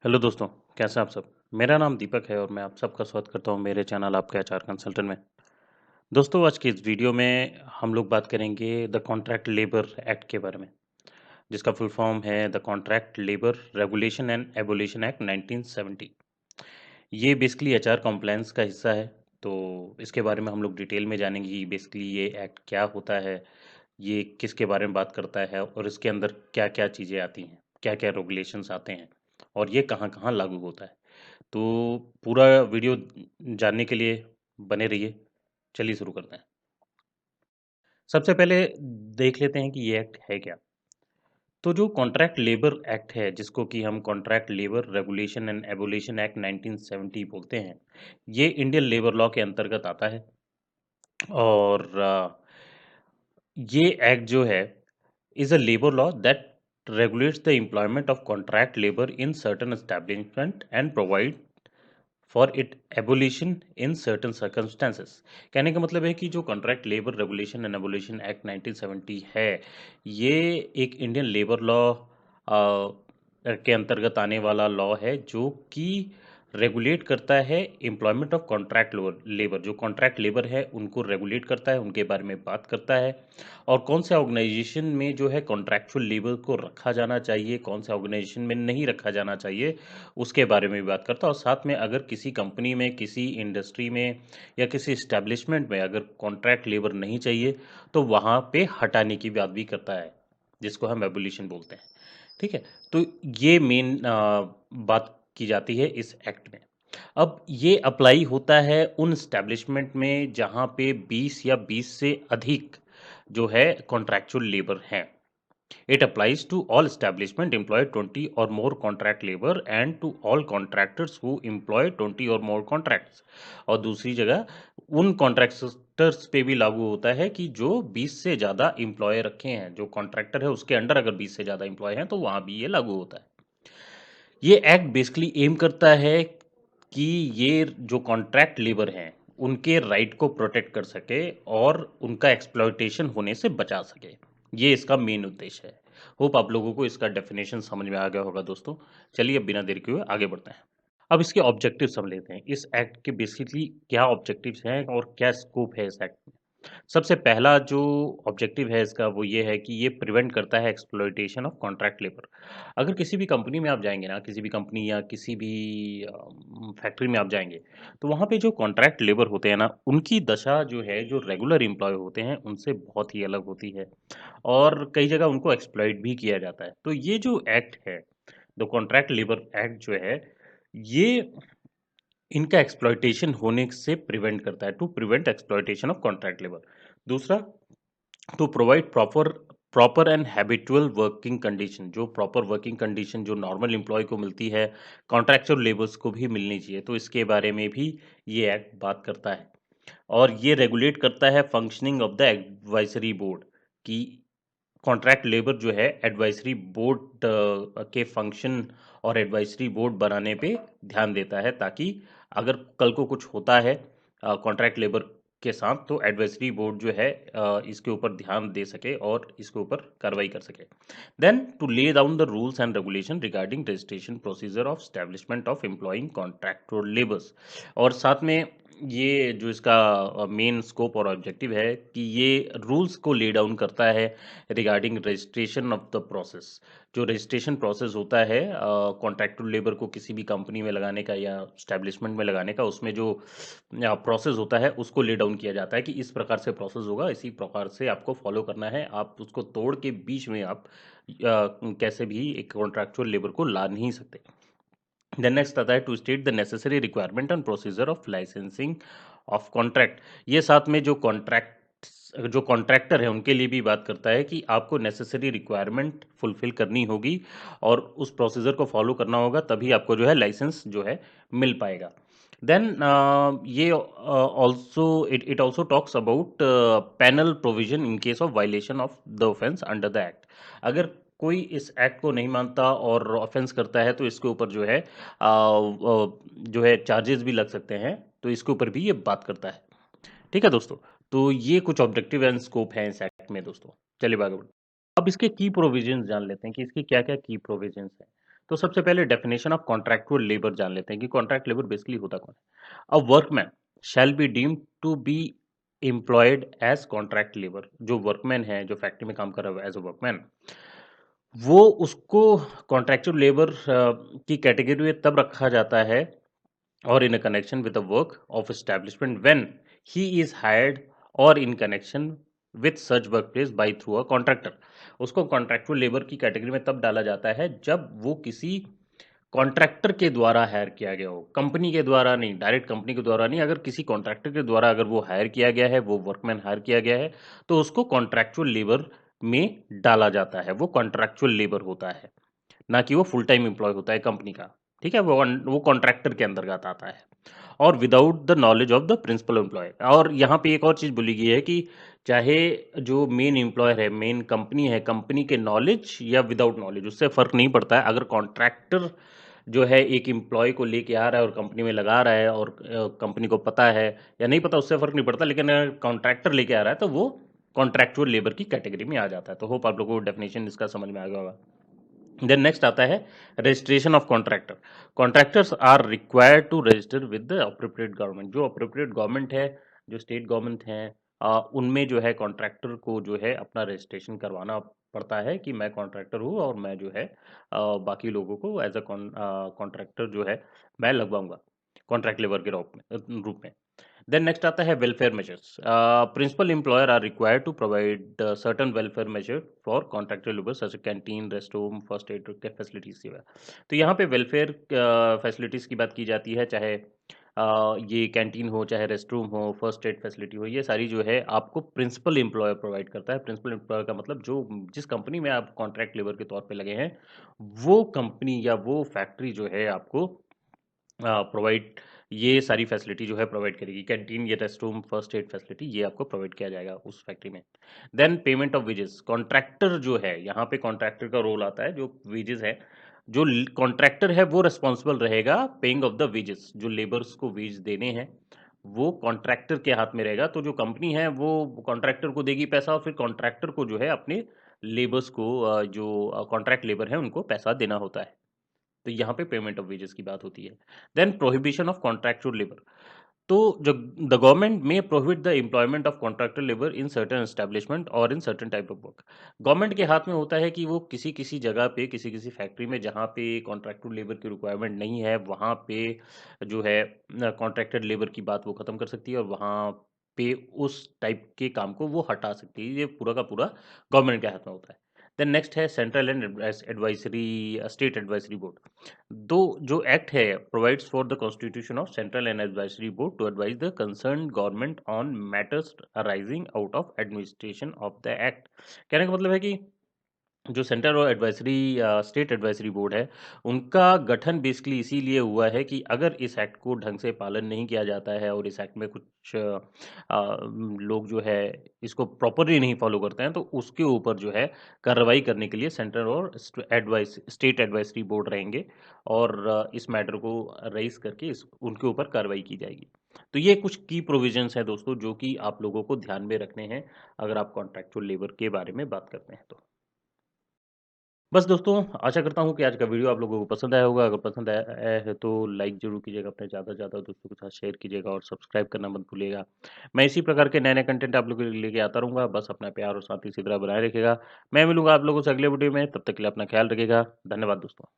Hello दोस्तों, कैसे हैं आप सब? मेरा नाम दीपक है और मैं आप सबका स्वागत करता हूँ मेरे चैनल आपके एचआर कंसल्टेंट में। दोस्तों, आज की इस वीडियो में हम लोग बात करेंगे द कॉन्ट्रैक्ट लेबर एक्ट के बारे में, जिसका फुल फॉर्म है the contract labour regulation and abolition act 1970। ये बेसिकली एचआर कॉम्प्लायंस का हिस्सा है, तो इसके बारे में हम लोग डिटेल में जानेंगे कि बेसिकली ये एक्ट क्या होता है, ये किसके बारे में बात करता है और इसके अंदर क्या-क्या चीज़ें आती हैं, क्या-क्या रेगुलेशंस आते हैं और ये कहाँ-कहाँ लागू होता है। तो पूरा वीडियो जानने के लिए बने रहिए। चलिए शुरू करते हैं। सबसे पहले देख लेते हैं कि ये एक्ट है क्या। तो जो कॉन्ट्रैक्ट लेबर एक्ट है, जिसको कि हम contract labour regulation and abolition act 1970 बोलते हैं, ये इंडियन लेबर लॉ के अंतर्गत आता है। और ये एक्ट जो है is a labor law that regulates the employment of contract labor in certain establishment and provide for it abolition in certain circumstances. कहने का मतलब है कि जो contract labour regulation and abolition act 1970 है, ये एक इंडियन लेबर लॉ के अंतर्गत आने वाला लॉ है, जो कि रेगुलेट करता है एम्प्लॉयमेंट ऑफ कॉन्ट्रैक्ट लेबर। जो कॉन्ट्रैक्ट लेबर है उनको रेगुलेट करता है, उनके बारे में बात करता है और कौन से ऑर्गेनाइजेशन में जो है कॉन्ट्रैक्चुअल लेबर को रखा जाना चाहिए, कौन से ऑर्गेनाइजेशन में नहीं रखा जाना चाहिए, उसके बारे में भी बात करता है। और साथ में अगर किसी कंपनी में, किसी इंडस्ट्री में या किसी इस्टेब्लिशमेंट में अगर कॉन्ट्रैक्ट लेबर नहीं चाहिए, तो वहाँ पे हटाने की बात भी करता है, जिसको हम एबोलिशन बोलते हैं। ठीक है, तो ये मेन बात की जाती है इस एक्ट में। अब ये अप्लाई होता है उन स्टैब्लिशमेंट में जहाँ पे 20 या 20 से अधिक जो है कॉन्ट्रैक्चुअल लेबर हैं। It applies to all establishment employ 20 or more contract labor and to all contractors who employ 20 or more contracts। और दूसरी जगह उन कॉन्ट्रैक्टर्स पे भी लागू होता है कि जो 20 से ज़्यादा एम्प्लॉय रखे हैं, जो कॉन्ट्रैक्टर है उसके अंडर अगर 20 से ज़्यादा एम्प्लॉय हैं तो वहाँ भी ये लागू होता है। ये एक्ट बेसिकली एम करता है कि ये जो कॉन्ट्रैक्ट लेबर हैं उनके राइट को प्रोटेक्ट कर सके और उनका एक्सप्लॉयटेशन होने से बचा सके। ये इसका मेन उद्देश्य है। होप आप लोगों को इसका डेफिनेशन समझ में आ गया होगा दोस्तों। चलिए अब बिना देरी के हुए आगे बढ़ते हैं। अब इसके ऑब्जेक्टिव समझ लेते हैं। इस एक्ट के बेसिकली क्या ऑब्जेक्टिव्स हैं और क्या स्कोप है इस एक्ट में। सबसे पहला जो ऑब्जेक्टिव है इसका वो ये है कि ये प्रिवेंट करता है एक्सप्लॉयटेशन ऑफ कॉन्ट्रैक्ट लेबर। अगर किसी भी कंपनी में आप जाएंगे ना, किसी भी कंपनी या किसी भी फैक्ट्री में आप जाएंगे, तो वहाँ पे जो कॉन्ट्रैक्ट लेबर होते हैं ना, उनकी दशा जो है, जो रेगुलर एम्प्लॉय होते हैं उनसे बहुत ही अलग होती है और कई जगह उनको एक्सप्लॉइट भी किया जाता है। तो ये जो एक्ट है, द कॉन्ट्रैक्ट लेबर एक्ट जो है, ये इनका एक्सप्लॉयटेशन होने से प्रिवेंट करता है, to prevent exploitation of contract labour. दूसरा, to provide proper proper and habitual working condition. जो प्रॉपर वर्किंग कंडीशन जो नॉर्मल एम्प्लॉय को मिलती है, कॉन्ट्रैक्चुअल लेबर्स को भी मिलनी चाहिए, तो इसके बारे में भी ये एक्ट बात करता है। और ये रेगुलेट करता है functioning of the advisory board, कि कॉन्ट्रैक्ट लेबर जो है एडवाइजरी बोर्ड के फंक्शन और एडवाइजरी बोर्ड बनाने पे ध्यान देता है, ताकि अगर कल को कुछ होता है कॉन्ट्रैक्ट लेबर के साथ, तो एडवाइजरी बोर्ड जो है इसके ऊपर ध्यान दे सके और इसके ऊपर कार्रवाई कर सके। Then to lay down the rules and regulation regarding registration procedure of establishment of employing contractual labours. और साथ में ये जो इसका मेन स्कोप और ऑब्जेक्टिव है कि ये रूल्स को ले डाउन करता है regarding registration of the process. जो रजिस्ट्रेशन प्रोसेस होता है कॉन्ट्रैक्टुअल लेबर को किसी भी कंपनी में लगाने का या स्टैब्लिशमेंट में लगाने का, उसमें जो प्रोसेस होता है उसको ले डाउन किया जाता है कि इस प्रकार से प्रोसेस होगा, इसी प्रकार से आपको फॉलो करना है, आप उसको तोड़ के बीच में आप कैसे भी एक कॉन्ट्रैक्चुअल लेबर को ला नहीं सकते। देन नेक्स्ट आता है to state the necessary requirement and procedure of licensing of contract. ये साथ में जो कॉन्ट्रैक्टर है उनके लिए भी बात करता है कि आपको नेसेसरी रिक्वायरमेंट फुलफिल करनी होगी और उस प्रोसीजर को फॉलो करना होगा, तभी आपको जो है लाइसेंस जो है मिल पाएगा। देन ये also it also talks about panel provision in case of violation of the offence under the act. अगर कोई इस एक्ट को नहीं मानता और ऑफेंस करता है, तो इसके ऊपर जो है चार्जेस भी लग सकते हैं, तो इसके ऊपर भी ये बात करता है। ठीक है दोस्तों, तो ये कुछ ऑब्जेक्टिव एंड स्कोप है इस एक्ट में दोस्तों। चलिए आगे बढ़ते हैं। अब इसके की प्रोविजंस जान लेते हैं कि इसकी क्या क्या की प्रोविजंस हैं। तो सबसे पहले डेफिनेशन ऑफ कॉन्ट्रैक्चुअल लेबर जान लेते हैं कि कॉन्ट्रैक्ट लेबर बेसिकली होता कौन है। A workman shall be deemed to be employed as contract labour. जो वर्कमैन है, जो फैक्ट्री में काम कर रहा है एज अ वर्कमैन, वो उसको कॉन्ट्रैक्चुअल लेबर की कैटेगरी में तब रखा जाता है और in a connection with the work of establishment when he is hired or in connection with such workplace by through a contractor। उसको कॉन्ट्रैक्चुअल लेबर की कैटेगरी में तब डाला जाता है जब वो किसी कॉन्ट्रैक्टर के द्वारा हायर किया गया हो, कंपनी के द्वारा नहीं, डायरेक्ट कंपनी के द्वारा नहीं। अगर किसी कॉन्ट्रैक्टर के द्वारा अगर वो हायर किया गया है, वो वर्कमैन हायर किया गया है, तो उसको कॉन्ट्रैक्चुअल लेबर में डाला जाता है। वो कॉन्ट्रैक्चुअल लेबर होता है, ना कि वो फुल टाइम एम्प्लॉय होता है कंपनी का। ठीक है, वो कॉन्ट्रैक्टर के अंतर्गत आता है और without the knowledge of the principal employ. और यहाँ पे एक और चीज बोली गई है कि चाहे जो मेन एम्प्लॉयर है, मेन कंपनी है, कंपनी के नॉलेज या विदाउट नॉलेज, उससे फर्क नहीं पड़ता है। अगर कॉन्ट्रैक्टर जो है एक एम्प्लॉय को लेके आ रहा है और कंपनी में लगा रहा है और कंपनी को पता है या नहीं पता, उससे फर्क नहीं पड़ता। लेकिन अगर कॉन्ट्रैक्टर लेके आ रहा है तो वो कॉन्ट्रैक्चुअल लेबर की कैटेगरी में आ जाता है। तो होप आप लोगों को डेफिनेशन इसका समझ में आ गया होगा। देन नेक्स्ट आता है registration of contractor. Contractors are required to register with the appropriate government. जो अप्रोप्रिएट गवर्नमेंट है, जो स्टेट गवर्नमेंट है, उनमें जो है कॉन्ट्रैक्टर को जो है अपना रजिस्ट्रेशन करवाना पड़ता है कि मैं कॉन्ट्रैक्टर हूँ और मैं जो है बाकी लोगों को एज अ कॉन्ट्रैक्टर जो है मैं लगवाऊंगा कॉन्ट्रैक्ट लेबर के रूप में। देन नेक्स्ट आता है welfare measures. Principal employer are required to provide certain welfare measure for contractual labour such canteen, rest home, first aid के फैसिलिटीज। तो यहाँ पे वेलफेयर फैसिलिटीज की बात की जाती है, चाहे ये कैंटीन हो, चाहे रेस्ट रूम हो, फर्स्ट एड फैसिलिटी हो, ये सारी जो है आपको प्रिंसिपल एम्प्लॉयर प्रोवाइड करता है। प्रिंसिपल एम्प्लॉयर का मतलब जो जिस कंपनी में आप कॉन्ट्रैक्ट लेबर के तौर पे लगे हैं, वो कंपनी या वो फैक्ट्री जो है आपको प्रोवाइड ये सारी फैसिलिटी जो है प्रोवाइड करेगी। कैंटीन, ये rest room, first aid facility, ये आपको प्रोवाइड किया जाएगा उस फैक्ट्री में। Then payment of wages. Contractor जो है, यहाँ पे कॉन्ट्रैक्टर का रोल आता है। जो वेजेस है, जो कॉन्ट्रैक्टर है वो रिस्पॉन्सिबल रहेगा पेइंग ऑफ द वेजेस। जो लेबर्स को वेज देने हैं वो कॉन्ट्रैक्टर के हाथ में रहेगा। तो जो कंपनी है वो कॉन्ट्रैक्टर को देगी पैसा और फिर कॉन्ट्रैक्टर को जो है अपने लेबर्स को जो कॉन्ट्रैक्ट लेबर है उनको पैसा देना होता है। तो यहाँ पे पेमेंट ऑफ वेजेस की बात होती है। Then prohibition of contractual labour. तो जो द गवर्नमेंट में prohibit the employment of contractual labour in certain establishment और in certain type of work. Government के हाथ में होता है कि वो किसी किसी जगह पे, किसी किसी फैक्ट्री में जहाँ पे कॉन्ट्रैक्चुअल लेबर की रिक्वायरमेंट नहीं है, वहाँ पे जो है कॉन्ट्रैक्टेड लेबर की बात वो खत्म कर सकती है और वहाँ पे उस टाइप के काम को वो हटा सकती है। ये पूरा का पूरा गवर्नमेंट के हाथ में होता है। देन नेक्स्ट है central and advisory, state advisory board. दो जो एक्ट है provides for the constitution of central and advisory board to advise the concern government on matters arising out of administration of the act. कहने का मतलब है कि जो सेंटर और एडवाइजरी स्टेट एडवाइजरी बोर्ड है, उनका गठन बेसिकली इसीलिए हुआ है कि अगर इस एक्ट को ढंग से पालन नहीं किया जाता है और इस एक्ट में कुछ लोग जो है इसको प्रॉपरली नहीं फॉलो करते हैं, तो उसके ऊपर जो है कार्रवाई करने के लिए सेंटर और स्टेट एडवाइजरी बोर्ड रहेंगे और इस मैटर को रेज करके उनके ऊपर कार्रवाई की जाएगी। तो ये कुछ की प्रोविजंस हैं दोस्तों जो कि आप लोगों को ध्यान में रखने हैं अगर आप कॉन्ट्रैक्चुअल लेबर के बारे में बात करते हैं तो। बस दोस्तों, आशा करता हूँ कि आज का वीडियो आप लोगों को पसंद आया होगा। अगर पसंद आया आया है तो लाइक ज़रूर कीजिएगा, अपने ज़्यादा से ज़्यादा दोस्तों के साथ शेयर कीजिएगा और सब्सक्राइब करना मत भूलिएगा। मैं इसी प्रकार के नए-नए कंटेंट आप लोगों के लिए लेके आता रहूँगा। बस अपना प्यार और साथ इसी तरह बनाए रखिएगा। मैं मिलूँगा आप लोगों से अगले वीडियो में, तब तक के लिए अपना ख्याल रखिएगा। धन्यवाद दोस्तों।